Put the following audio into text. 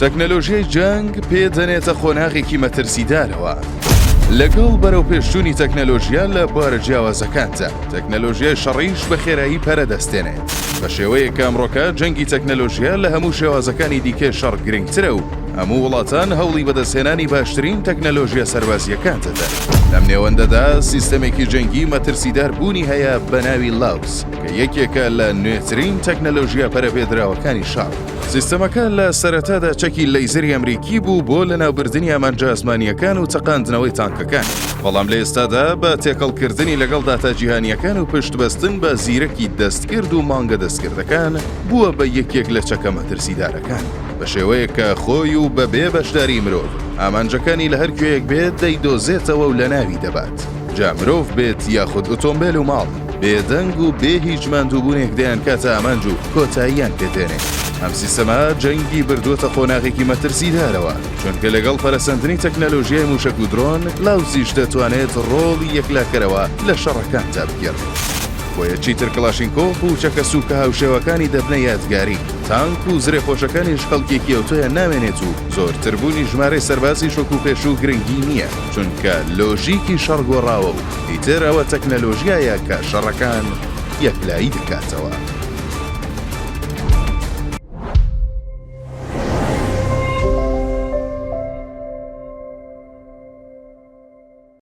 تەکنەلۆژیای جەنگ پێدەنێتە خۆناغێکی مەترسیدارەوە. لەگەڵ بەرەو پێشچوونی تەکنەلۆژیا لە بوارە جیاوازەکاندا، تەکنەلۆژیای شەڕیش بە خێرایی پەرەدەستێنێت. بە شێوەیە کە ئەمڕۆکە جەنگی تەکنەلۆژیا لە هەموو شێوازەکانی دیکە شەڕ گرنگترە و هەموو وڵاتان هەوڵی بەدەستهێنانی باشترین تەکنەلۆژیا سەربازیەکانتەدا. لەم نێوەندەدا سیستەمێکی جەنگی مەترسیدار بوونی هەیە بە ناوی لاوس کە یەکێکە لە نوێترین تەکنەلۆژیا پەرەپێدراوەکانی شەڕ. سیستەمەکە لە سەرەتادا چەکی لەیزەری ئەمریکی بوو بۆ لەناوبردنی ئامانجە ئاسمانیەکان و چەقاندنەوەی تانکەکان. بەڵام لە ئێستادا بە تێکەڵکردنی لەگەڵ داتا جیهانیەکان و پشتبەستن بە زیرەکی دەستکرد و مانگە دەستکردەکان بووە بە یەکێک لە چەکە مەترسیدارەکان. بە شێوەیە کە خۆی و بەبێ بەشداری مرۆڤ ئامانجەکانی لە هەر کوێیەک بێت دەیدۆزێتەوە و لە ناوی دەبات. جا مرۆڤ بێت یاخود ئۆتۆمبیل و ماڵ بێدەنگ و بێ هیچ ماندووبوونێک دەیان کاتە ئامانج و کۆتاییان پێدێنێت. ئەم سیستەمە جەنگی بردووەتە خۆناغێکی مەترسیدارەوە، چونکە لەگەڵ پەرەسەندنی تەکنەلۆژیای موشک و درۆن لاوزیش دەتوانێت ڕۆڵی یەکلاکەرەوە لە شەڕەکاندا بگێڕێت. بۆیەکی تر کلاشینکۆف و چەکە سووکە هاوشێوەکانی دەبنە یادگاری، تانک و زرێپۆشەکانیش خەڵکێکی ئەوتۆیان نامێنێت و زۆرتربوونی ژمارەی سەربازی شۆک و پێش و گرنگی نییە، چونکە لۆژیکی شەڕ گۆڕاوە و ئیتر ئەوە تەکنەلۆژیایە کە شەڕەکان یەکلایی دەکاتەوە.